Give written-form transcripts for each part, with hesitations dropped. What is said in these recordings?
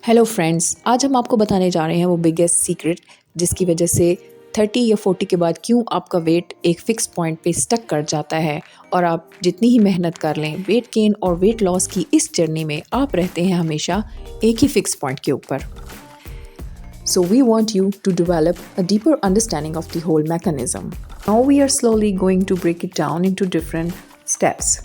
Hello friends, आज हम आपको बताने जा रहे हैं वो बिगेस्ट सीक्रेट जिसकी वजह से 30 या 40 के बाद क्यों आपका वेट एक फ़िक्स पॉइंट पे स्टक कर जाता है और आप जितनी ही मेहनत कर लें वेट गेन और वेट लॉस की इस जर्नी में आप रहते हैं हमेशा एक ही फ़िक्स पॉइंट के ऊपर। So we want you to develop a deeper understanding of the whole mechanism. Now we are slowly going to break it down into different steps.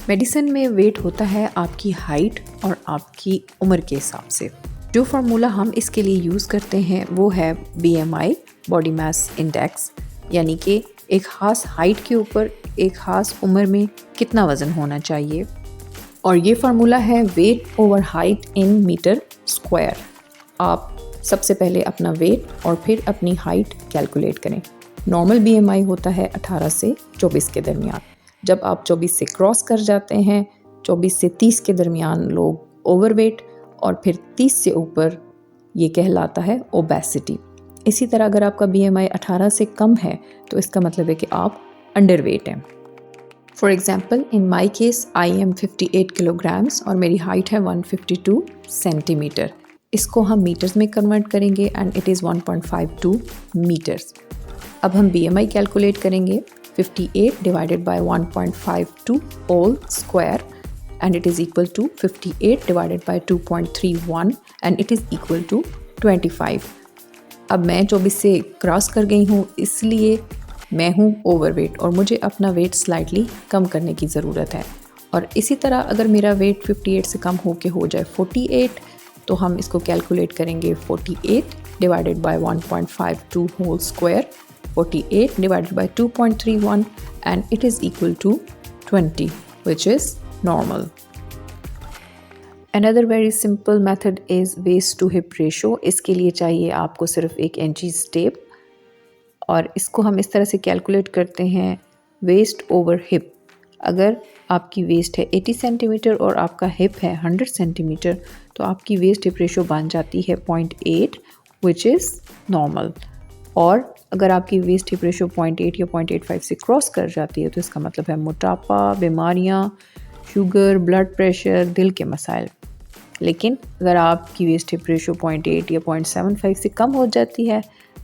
Medicine में वेट होता है आपकी हाइट और आपकी उम्र के हिसाब से। जो फार्मूला हम इसके लिए यूज़ करते हैं वो है BMI, बॉडी मास इंडेक्स, यानी कि एक ख़ास हाइट के ऊपर एक ख़ास उम्र में कितना वज़न होना चाहिए। और ये फार्मूला है weight over height in metre square. आप सबसे पहले अपना वेट और फिर अपनी हाइट कैलकुलेट करें। नॉर्मल BMI होता है 18 से 24 के दरमियान। जब आप 24 से क्रॉस कर जाते हैं, 24 से 30 के दरमियान लोग ओवरवेट और फिर 30 से ऊपर ये कहलाता है ओबेसिटी। इसी तरह अगर आपका BMI 18 से कम है तो इसका मतलब है कि आप अंडरवेट हैं। For example in my case I am 58 kilograms और मेरी हाइट है 152 सेंटीमीटर। इसको हम मीटर्स में कन्वर्ट करेंगे एंड इट इज़ 1.52 मीटर्स। अब हम BMI कैलकुलेट करेंगे 58 divided by 1.52 whole square and it is equal to 58 divided by 2.31 and it is equal to 25। अब मैं 24 से क्रॉस कर गई हूँ, इसलिए मैं हूँ ओवरवेट और मुझे अपना वेट स्लाइटली कम करने की ज़रूरत है। और इसी तरह अगर मेरा वेट 58 से कम होके हो जाए 48 तो हम इसको कैलकुलेट करेंगे 48 divided by 1.52 whole square, 48 divided by 2.31 and it is equal to 20, which is normal. Another very simple method is waist to hip ratio. इसके लिए चाहिए आपको सिर्फ एक इंचीज़ टेप और इसको हम इस तरह से कैलकुलेट करते हैं वेस्ट ओवर हिप। अगर आपकी वेस्ट है 80 सेंटीमीटर और आपका हिप है 100 सेंटीमीटर तो आपकी वेस्ट हिप रेशो बन जाती है 0.8 विच इज़ नॉर्मल। और अगर आपकी वेस्ट हिप रेशो 0.8 या 0.85 से क्रॉस कर जाती है तो इसका मतलब है मोटापा, बीमारियाँ, शुगर, ब्लड प्रेशर, दिल के मसाइल। लेकिन अगर आपकी वेस्ट हिप रेशो 0.8 या 0.75 से कम हो जाती है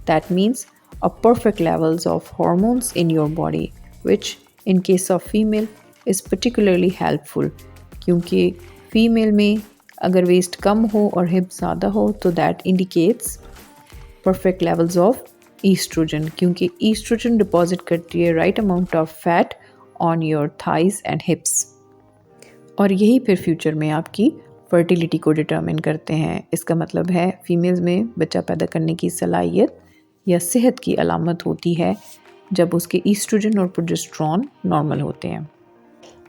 that means a perfect levels of hormones in your body which in case of female is particularly helpful, क्योंकि फीमेल में अगर वेस्ट कम हो और हिप ज़्यादा हो तो that indicates perfect levels of oestrogen, क्योंकि ईस्ट्रोजन डिपॉजिट करती है right amount of fat on your thighs and hips और यही फिर फ्यूचर में आपकी फर्टिलिटी को डिटर्मिन करते हैं। इसका मतलब है फीमेल्स में बच्चा पैदा करने की सलाहियत या सेहत की अलामत होती है जब उसके ईस्ट्रोजन और प्रोजेस्टेरॉन नॉर्मल होते हैं।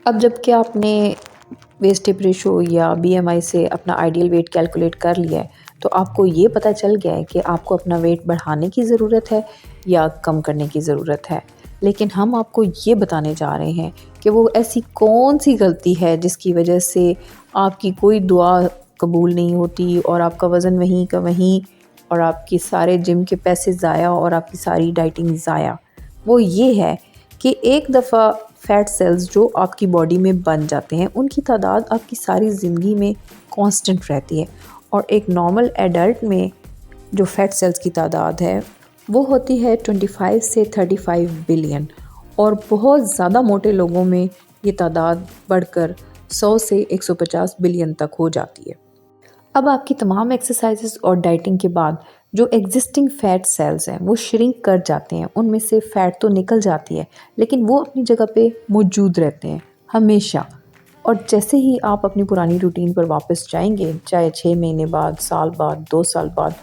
अब जबकि आपने वेस्ट हिप रेशो या BMI से अपना आइडियल वेट कैलकुलेट कर लिया है तो आपको ये पता चल गया है कि आपको अपना वेट बढ़ाने की ज़रूरत है या कम करने की ज़रूरत है। लेकिन हम आपको ये बताने जा रहे हैं कि वो ऐसी कौन सी गलती है जिसकी वजह से आपकी कोई दुआ कबूल नहीं होती और आपका वज़न वहीं का वहीं और आपके सारे जिम के पैसे ज़ाया और आपकी सारी डाइटिंग ज़ाया। वो ये है कि एक दफ़ा फ़ैट सेल्स जो आपकी बॉडी में बन जाते हैं उनकी तादाद आपकी सारी ज़िंदगी में कांस्टेंट रहती है और एक नॉर्मल एडल्ट में जो फ़ैट सेल्स की तादाद है वो होती है 25 से 35 बिलियन और बहुत ज़्यादा मोटे लोगों में ये तादाद बढ़कर 100 से 150 बिलियन तक हो जाती है। अब आपकी तमाम एक्सरसाइजेस और डाइटिंग के बाद जो एग्जिस्टिंग फ़ैट सेल्स हैं वो श्रिंक कर जाते हैं, उनमें से फ़ैट तो निकल जाती है लेकिन वो अपनी जगह पे मौजूद रहते हैं हमेशा। और जैसे ही आप अपनी पुरानी रूटीन पर वापस जाएंगे, चाहे 6 महीने बाद, साल बाद, 2 साल बाद,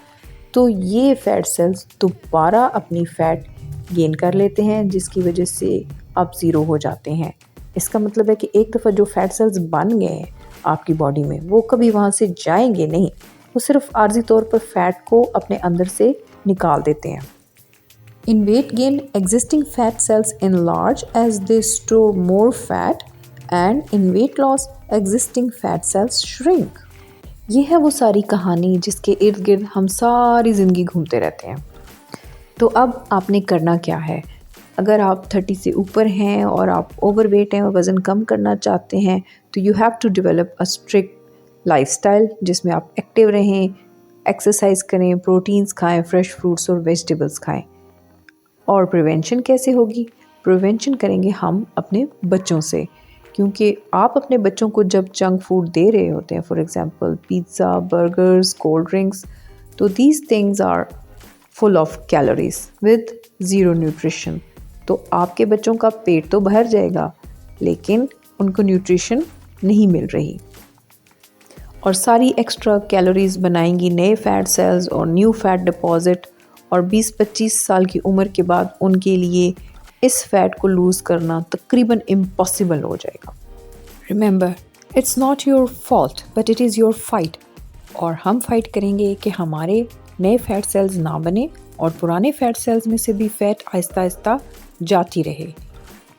तो ये फ़ैट सेल्स दोबारा अपनी फ़ैट गेन कर लेते हैं जिसकी वजह से आप ज़ीरो हो जाते हैं। इसका मतलब है कि एक दफ़ा जो फ़ैट सेल्स बन गए हैं आपकी बॉडी में वो कभी वहाँ से जाएंगे नहीं, वो सिर्फ आर्जी तौर पर फ़ैट को अपने अंदर से निकाल देते हैं। In weight gain existing fat cells enlarge as they store more fat and in weight loss existing fat cells shrink। ये है वो सारी कहानी जिसके इर्द गिर्द हम सारी ज़िंदगी घूमते रहते हैं। तो अब आपने करना क्या है? अगर आप 30 से ऊपर हैं और आप ओवरवेट हैं और वज़न कम करना चाहते हैं तो you have to develop a strict lifestyle जिसमें आप एक्टिव रहें, एक्सरसाइज करें, प्रोटीन्स खाएं, फ्रेश फ्रूट्स और वेजिटेबल्स खाएं। और प्रिवेंशन कैसे होगी? प्रिवेंशन करेंगे हम अपने बच्चों से, क्योंकि आप अपने बच्चों को जब जंक फूड दे रहे होते हैं, for example pizza, burgers, cold drinks, तो these things are full of calories with zero nutrition. तो आपके बच्चों का पेट तो भर जाएगा लेकिन उनको न्यूट्रिशन नहीं मिल रही, और सारी एक्स्ट्रा कैलोरीज बनाएंगी नए फैट सेल्स और न्यू फैट डिपॉजिट, और 20-25 साल की उम्र के बाद उनके लिए इस फैट को लूज़ करना तकरीबन इम्पॉसिबल हो जाएगा। Remember, it's not your fault but it is your fight. और हम फाइट करेंगे कि हमारे नए फैट सेल्स ना बने और पुराने फैट सेल्स में से भी फैट आहिस्ता आहिस्ता जाती रहे।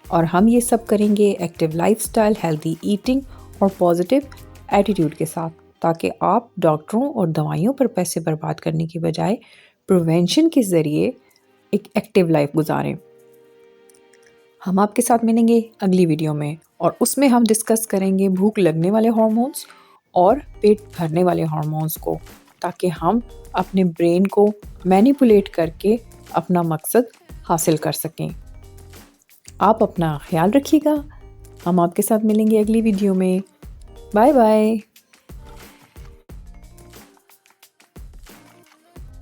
और हम ये सब करेंगे एक्टिव लाइफस्टाइल, हेल्दी ईटिंग और पॉजिटिव एटीट्यूड के साथ, ताकि आप डॉक्टरों और दवाइयों पर पैसे बर्बाद करने की बजाय प्रिवेंशन के ज़रिए एक एक्टिव लाइफ गुजारें। हम आपके साथ मिलेंगे अगली वीडियो में, और उसमें हम डिस्कस करेंगे भूख लगने वाले हार्मोन्स और पेट भरने वाले हार्मोन्स को, ताकि हम अपने ब्रेन को मैनिपुलेट करके अपना मकसद हासिल कर सकें। आप अपना ख्याल रखिएगा। हम आपके साथ मिलेंगे अगली वीडियो में। Bye bye.